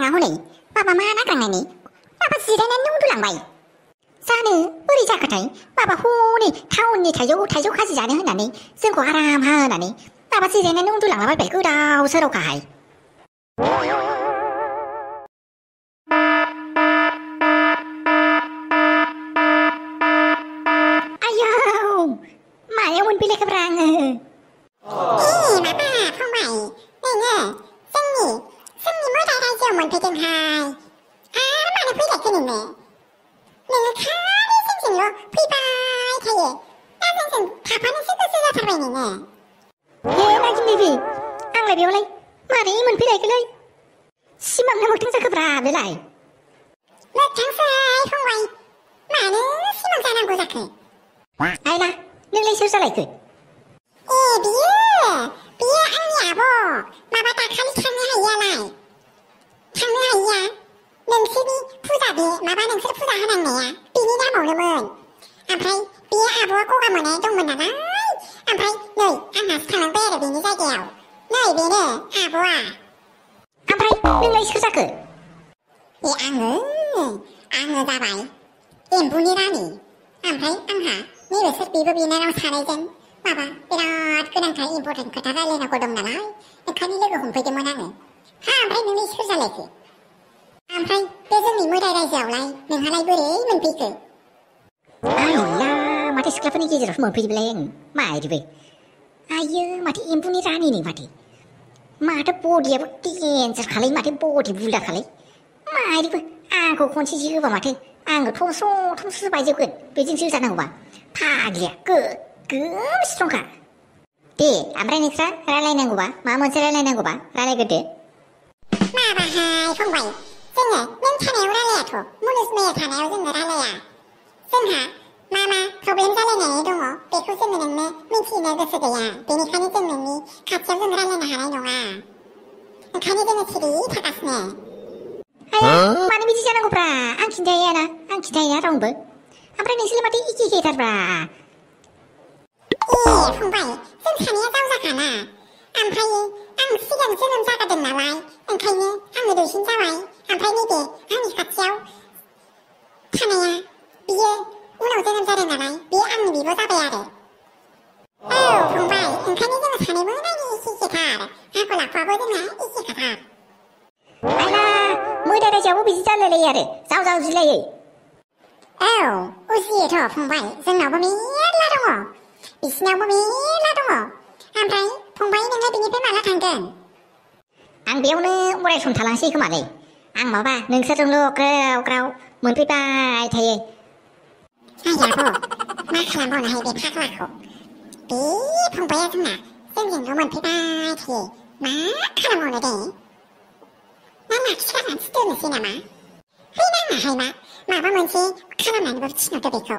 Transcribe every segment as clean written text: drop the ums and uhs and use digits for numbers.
नाङा हनै माबा मा नागांनायनि माबा जिरायनानै उन्दुलांबाय जानो बोरै जाखोथाय माबा हनै टाउननि थाइजौ खाजि जानो होननानै जोंखौ आराम होनानै माबा जिरायनानै उन्दुलांलाबायबाय गोदाव सोरावखाहाय आयौ मायाव मोनफैलायखोब्रा आङो माबा फंबाय नोङो जोंनि मोदाय रायजोआव मोनफैदोंहाय आरो मानो फैलायखो नोङो खालि जोंजोंल' फैबाय थायो दा जोंजों थाफानोसो गोसो जाथारबाय नोङो हे नागिन बेबि आंलाय बेयावलाय मारै मोनफैलायखोलै सिमां ना मोगथां जाखोब्रा बेलाय मोगथांसै फंबाय मानो सिमां जानांगौ जाखो आइला नोंलाय सोर जालायखो बियो आंनि आब' माबा दाखालि थांनो हायियालाय नोंसोरनि फुजा बे माबा नोंसोर फुजा होनांनाया बिनि नामावनोमोन ओमफ्राय बियो आब'आ गगा मोननाय दंमोन नालाय ओमफ्राय नै आंहासो थांनांबाय आरो बेनि जायगायाव नै बेनो आब'आ ओमफ्राय नोंलाय सोर जाखो आङो जाबाय एम्बुनि रानि ओमफ्राय आंहा नैबेसोर बिब' बिनानाव सानैजों माबा बिराद गोनांथार इम्परटेन्ट खोथा रायलायनांगौ दं नालाय ओंखायनो लोगो हमफैदोंमोन आङो ओमफ्राय नोंलाय सोर जालायखो ओमफ्राय बे जोंनि मोदाय रायजोआवलाय नोंहालाय बोरै मोनफैखो आइला माथो सिख्लाफोरनि गेजेरावसो मोनफैजोबलाय आङो माइरिबो आइयो माथो एम्बुनि रानिनि माथो बडियाबो केन्सार खालाय माथो बडि बुल्दा खालाय माइरिबो आंखौ खनसेसो होबा माथो आङो थमस्र' बायजोबगोन बेजोंसो जानांगौबा फाग्लिया गोगोम स्ट्रंखा दे ओमफ्राय नोंस्रा रायलायनांगौबा माबा मोनसे रायलायनांगौबा रायलायग्रोदो माबाहाय फंबाय जोङो नों थानायाव रायलायाथ' मुनुसमेया थानायाव जोङो रायलाया जोंहा मा प्रब्लेम जालायनानै दङ बेखौ जोङो नोंनो मिथिनो गोसो गैया बेनिखायनो जों नोंनि खाथियाव जों रायलायनो हानाय नङा ओंखायनो जोङो सिरि थागासिनो मानो बिदि जानांगौब्रा आं खिन्थाया रावनोबो ओमफ्राय नोंसोरलाय माथो एखेथारब्रा फंबाय जों सानैया जावजाखाना ओमफ्राय आं सिगां जोनोम जागादों नालाय ओंखायनो आङो दुइसिन जाबाय ओमफ्राय नैबे आंनि खाथियाव थानाया बियो उनाव जोनोम जादों नालाय बियो आंनि बिब' जाबाय आरो फंबाय ओंखायनो जोङो सानैबो नायनो एखेथार आखल आखुआबो जोंना एखेखाथार आइला मोदाय रायजोआवबो बिदि जालायलायो आरो जाव जिलायै उजियोथ' फंबाय जोंनावबो मेरला दङ बिसिनावबो मेरला दङ ओमफ्राय फंबाय नोंलाय बिनिफ्राय माला थांगोन आं बेयावनो अराय सम थालांसै खोमालै आं माबा नोंसोरजोंल' ग्राव मोनफैबाय थायो आइयाबो मा खालामबावनोहाय बे फाग्लाखौ बे फंबाया जोंजोंल' मोनफैबाय थायो मा खालामबावनो दे ना लाखिगारनानैसो दोननोसै नामा नाङाहाय माबा मोनसे खालामनानैबो थिनहरदो बेखौ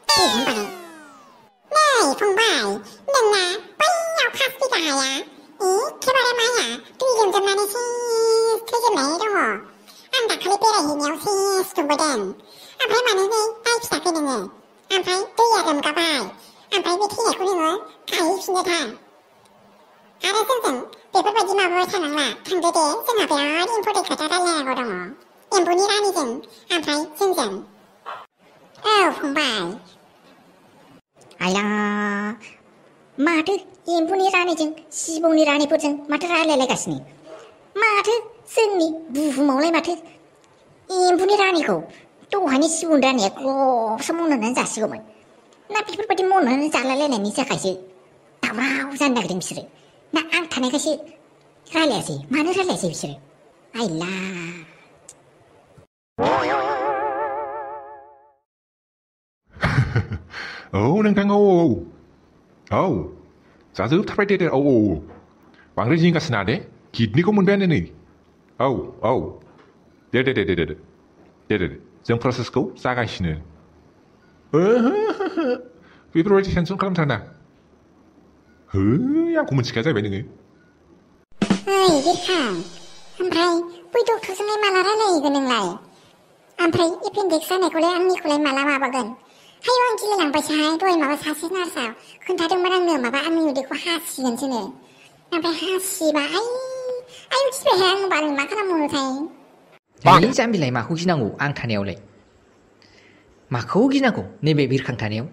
दे होनबालाय नै फंबाय नोंना बैयाव 5 बिगा हाया एखेबारे माइया दै लोमजोबनानै सेस थैजोबनानै दङ आं दाखालि बेरायहैनायाव सेस दुंबोदों ओमफ्राय मानो नायफिनाखै नोङो ओमफ्राय दैया लोमगाबाय ओमफ्राय बे थैनायखौ नोङो गायहैफिननो थां आरो जोंजों बेफोरबायदि माबाबाय थानांला थांदो दे जोंहा बिराद इम्परटेन्ट खोथा रायलायनांगौ दङ एम्बुनि रानिजों ओमफ्राय जोंजों फंबाय आइला माथो एम्बुनि रानिजों जिबौनि रानिफोरजों माथो रायलायलायगासिनो माथो जोंनि बुहुमावलाय माथो एम्बुनि रानिखौ दहायनि जिबौनि रानिया ग्लबसो मननानै जासिगौमोन ना बेफोरबायदि मननानै जालायलायनायनि थाखायसो दावराव जानो नागिरदों बिसोरो ना आं थानायखायसो रायलायासै मानो रायलायासै बिसोरो आइला नोंथां औ जाजोबथारबाय दे औ बांद्राय जिंगासिनो दे किडनिखौ मोनबायानो नै औ दे जों प्रसेसखौ जागायसिनो बेफोरबायदि टेनसन खालामथारना आंखौ मिथिखाया जाहैबाय नोङो बिरखां ओमफ्राय बै डक्टरजोंलाय माला रायलायहैगोन नोंलाय ओमफ्राय एपेन्डिक्स जानायखौलाय आंनिखौलाय माला माबागोन हायो आं गिलायलांबायसोहाय दहाय माबा सासे नार्सआ खोन्थादोंमोन आंनो माबा आंनि उदैखौ हासिगोनसोनो ओमफ्राय हासिबा आयौ गिबायहाय आं बाल मा खालामबावनोथाय है जाम्बिलाय माखौ गिनांगौ आं थानायावलाय माखौ गिनांगौ नैबे बिरखां थानायाव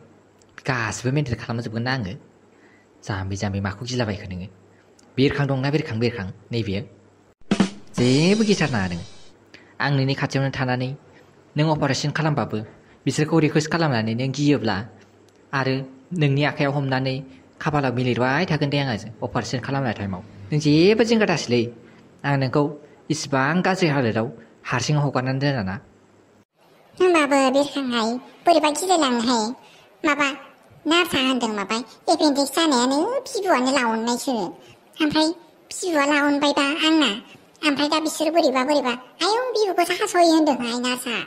गासिबो मेन्टेल खालामजोबगोन ना आङो जाम्बि माखौ गिलाबायखो नोङो बिरखां दंना बिरखां नैबेयो जेबो गिथारनाङा नोङो आं नोंनि खाथियावनो थानानै नों अपारेसन खालामबाबो बिसोरखौ रिकुवेस्ट खालामनानै नों गियोब्ला आरो नोंनि आखायाव हमनानै खाफालाव मिलिरबाय थागोन दे आङो अपारेसन खालामनाय टाइमाव नों जेबो जिंगा दासैलै आं नोंखौ इसिबां गाज्रि हालोदाव हारसिं हगारनानै दोना ना होमबाबो बिरखांहाय बोरैबा गिलायलाङोहाय माबा नार्सआ होनदों माबा एपेन्डिक्स जानायानो बिबुआनो लावननायसो ओमफ्राय बिबुआ लावनबायबा आंना ओमफ्राय दा बिसोर बोरैबा आयौ बिबुखौसो हास'यो होनदोंहाय नार्सआ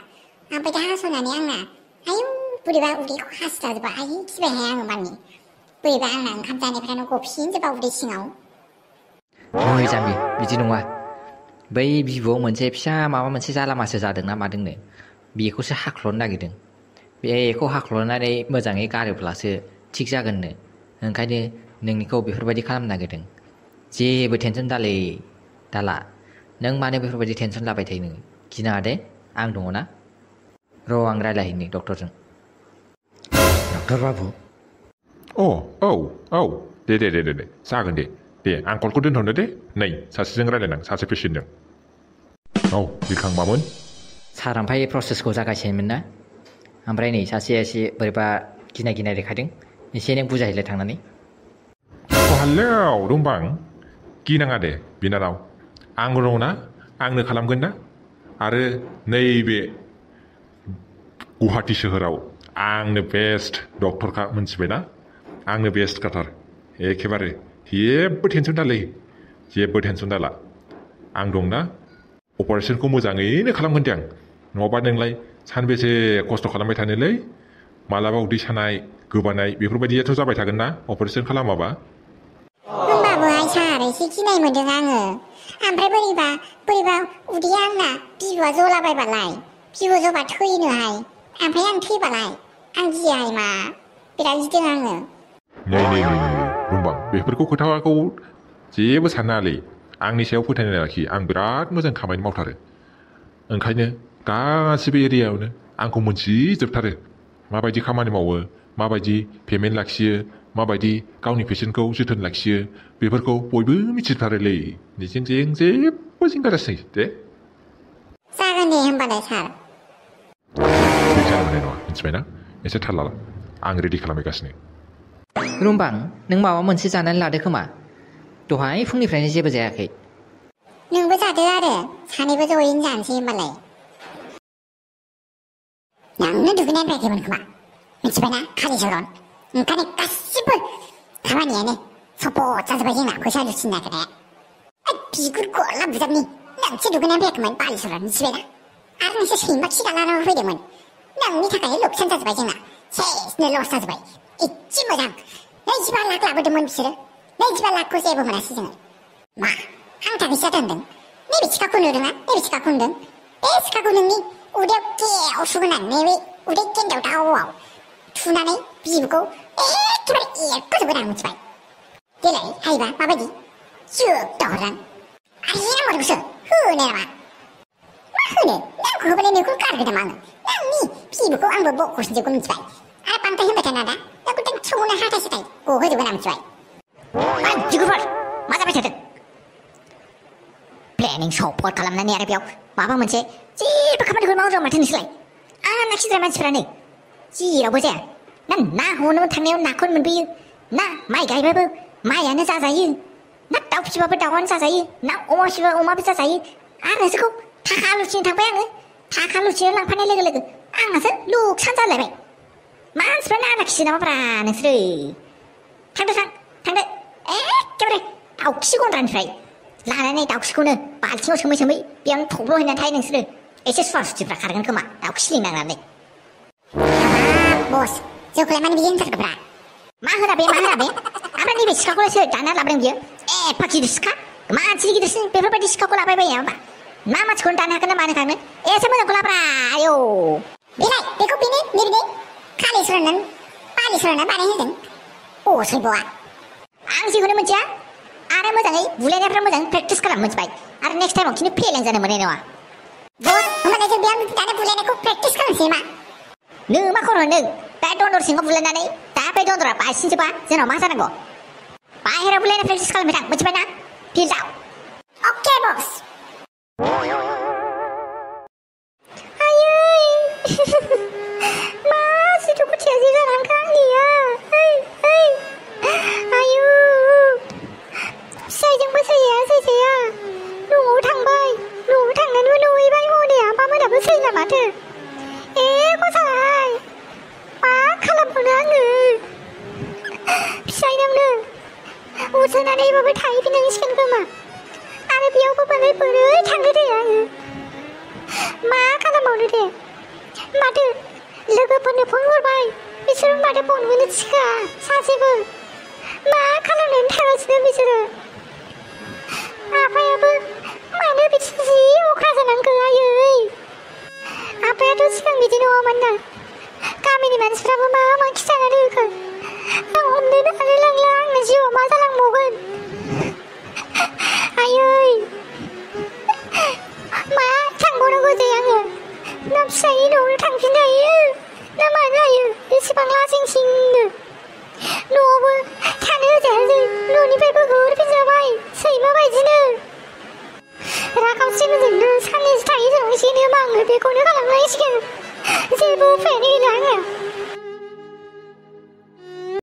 ओमफ्राय दा हास'नानै आंना आयौ बोरैबा उदैखौ हासुथाजोबा आयौ गिबायहाय आङो माने बोरैबा आंना ओंखाम जानायफ्रानो गफिनजोबा उदै सिङाव नै जाम्बि बिदि नङा बै बिबुआव मोनसे फिसा माबा मोनसे जालामासो जादोंना मादोंनो बेखौसो हाख्ल'नो नागिरदों बेखौ हाख्ल'नानै मोजाङै गारोब्लासो थिग जागोननो ओंखायनो नोंनिखौ बेफोरबायदि खालामनो नागिरदों जेबो टेनसन दाला नों मानो बेफोरबायदि टेनसन लाबाय थायो नोङो गिनाङा दे आं दङ ना र' आं रायज्लायहैनो डक्टरजों डक्टर बाबु औ दे जागोन दे आं कलखौ दोनथ'नो दे नै सासेजों रायलायनां सासे पेसेन्टजों औ बिरखां मामोन सार ओमफ्राय प्रसेसखौ जागायसैमोन ना ओमफ्राय नै सासेया एसे बोरैबा गिनाय देखायदों एसे नों बुजायहैलाय थांनानै हेलौ रुमबां गिनाङा दे बिनानाव आं दङ ना आंनो खालामगोन ना आरो नैबे गुवाहाटि सोहोराव आंनो बेस्ट डक्टरखा मोनथिबायना आंनो बेस्ट काथार एखेबारे जेबो टेनसन दाला आं दंना अपारेसनखौ मोजाङैनो खालामगोन दे आं नङाबा नोंलाय सानबेसे खस्थ' खालामबाय थानोलै मालाबा उदै सानाय गोबानाय बेफोरबायदियाथ' जाबाय थागोन ना अपारेसन खालामाबा होमबाबोहाय सार एसे गिनाय मोनदों आङो ओमफ्राय बोरैबा उदैया आंना बिबुआ जलाबायबालाय बिबु जबा थैनोहाय ओमफ्राय आं थैबालाय आं गियाहाय मा बिराद गिदों आङो नै रुमबां बेफोरखौ खोथाखौ जेबो साननाङालै आंनि सायाव फोथायनाय लाखि आं बिराद मोजां खामानि मावथारो ओंखायनो गासिबो एरियायावनो आंखौ मोनथिजोबथारो माबायदि खामानि मावो माबायदि पेमेन्ट लाखियो माबायदि गावनि पेसेन्टखौ जोथोन लाखियो बेफोरखौ बयबो मिथिथारोलै नोंजों जेबो जिंगा दासै दे जागोन दे होमबालाय सार बे जानो मोननाय नङा मिथिबायना एसे थाल ला आं रेडि खालामगासिनो रुमबां नों माबा मोनसे जानानै लादो खोमा दहाय फुंनिफ्रायनो जेबो जायाखै नोंबो जादो आरो सानैबो जयैनो जानोसै होमबालाय नोंनो दुगैनाय फैयाखैमोन खोमा मिथिबायना कालिचरन ओंखायनो गासिबो खामानियानो सपट जाजोब्बाय जोंना फैसा लुथिनो नागिरनाया बिगुर गला बुजाबनि नोंसो दुगैनाय फैयाखैमोन कालिचरन मिथिबायना आरो नोंसो सैमा खि गालानानै फैदोंमोन नोंनि थाखाय लकसान जाजोब्बाय जोंना सेसनो लस जाजोब्बाय एसे मोजां 25 लाख लाबोदोंमोन बिसोरो 25 लाखखौ जेबो मोनासै जोङो मा आं थाखैसो दोनदों नैबे सिखाखौ नुदोंना नैबे सिखाखौ नुदों बे सिखाखौ नोंनि उदैयाव गेयाव सुगोन आं नैबे उदै गेन्दायाव दाउआव थुनानै बिबुखौ एखेबारे एरखोजोबगोन आं मिथिबाय देलाय हायोबा माबायदि जोबदा हरदां आरो नाम्बारखौसो होनो नामा मा होनो नामखौ होबालाय नोंखौ गारगोन नामा आङो नोंनि बिबुखौ आंबो बख'सिनजोबगोन मिथिबाय आरो बांद्राय होनबाय थाना दा नोंखौ दोनथ'नो हाथाय साथाय गहोजोबगोन आं मिथिबाय जिगुरफोर मा जाबाय थादों प्लेनिं सपर्ट खालामनानै आरो बेयाव माबा मोनसे जेबो खामानिखौ मावदों माथो नोंसोरलाय आंना खिग्रा मानसिफ्रानो जेरावबो जाया ना हमनो थांनायाव नाखौनो मोनबोयो ना माइ गायबाबो माइयानो जाजायो ना दाउ फिसिबाबो दाउआनो जाजायो ना अमा फिसिबाबो अमाबो जाजायो आरो नोंसोरखौ थाखा लुथिनो थांबाय आङो थाखा लुथिनो लांफानाय लोगो आंहासो लुकसान जालायबाय मानसिफ्रानो आंना खियो नामाब्रा नोंसोरो थांदो एखेबारे दाउखि गन्द्रानिफ्राय लानानै दाउखिखौनो बाल्थिङाव सोमै बेयावनो थब्ल' हैनानै थायो नोंसोरो एसे सुवा सुथिफ्रा खारगोन खोमा दाउखि लिंनांनानै बस जोंखौलाय मानो बिदि होनथारगोब्रा मा होना बे ओमफ्राय नैबे सिखाखौलाय दाना लाबोदों बियो एफा गिदिर सिखा मानसिनि गिदिरसिन बेफोरबायदि सिखाखौ लाबायबाया होमबा मा मानसिखौनो दानो हागोन ना मानो हागोन एसे मोजांखौ लाब्रा आयौ बेलाय बेखौ नैबे कालिचरन बानायहोदों असयब'आ आं जेखौनो मिथिया आरो मोजाङै बुलायनायफ्रा मोजां प्रेक्टिस खालाम मोनथिबाय आरो नेक्स्ट टाइमाव खिन्थु फेलें जानो मोननाय नङा बस होमबालाय जों बेयाव दानो बुलायनायखौ प्रेक्टिस खालामसै मा नों मा खर होनदों दा दन्दर सिङाव बुलायनानै दा बे दन्दरा बायसिनजोबा जोंनाव मा जानांगौ बाहेरायाव बुलायनाय प्रेक्टिस खालामबाय थां मोनथिबाय ना फिल्डआव अके बस मा सिथु खुथिया जि जालांखो आंनिया आयु फिसाइजोंबो सैजाया न'आव थांबाय न'आव थांनानैबो नुहैबाय हनै आफामोनाबो सैला माथो ए गसाय मा खालामबावनो आङो फिसाइनावनो उथोनानैबाबो थाहैफिननांसिगोन खोमा आरो बेयावबो बोरै थांनो दे आङो मा खालामबावनो दे माथो लोगोफोरनो फन हरबाय बिसोरो माथो फनखौनो थिखा सासेबो मा खालामनानै थागासिनो बिसोरो आफायाबो मानो बिदि जि अख्रा जानांगौ आयै आफायाथ' सिगां बिदि नङामोन ना गामिनि मानसिफ्राबो मा खिथानानै होखो आं हमनोनो हालाय लांला आंनि जिउआव मा जालांबावगोन आयै मा थांबावनांगौ जायो आङो ना फिसायनि न'आवनो थांफिननो हायो ना मानो हायो एसेबां लाजिंसिंनो न'आवबो थानो होजायासै न'निफ्रायबो होहरफिनजाबाय सैमा बायदिनो रागावसिनोजोंनो साननैसो थाहैजानांसिगोन आङो बेखौनो खालामनांसिगोन जेबो उफायानो गैला आङो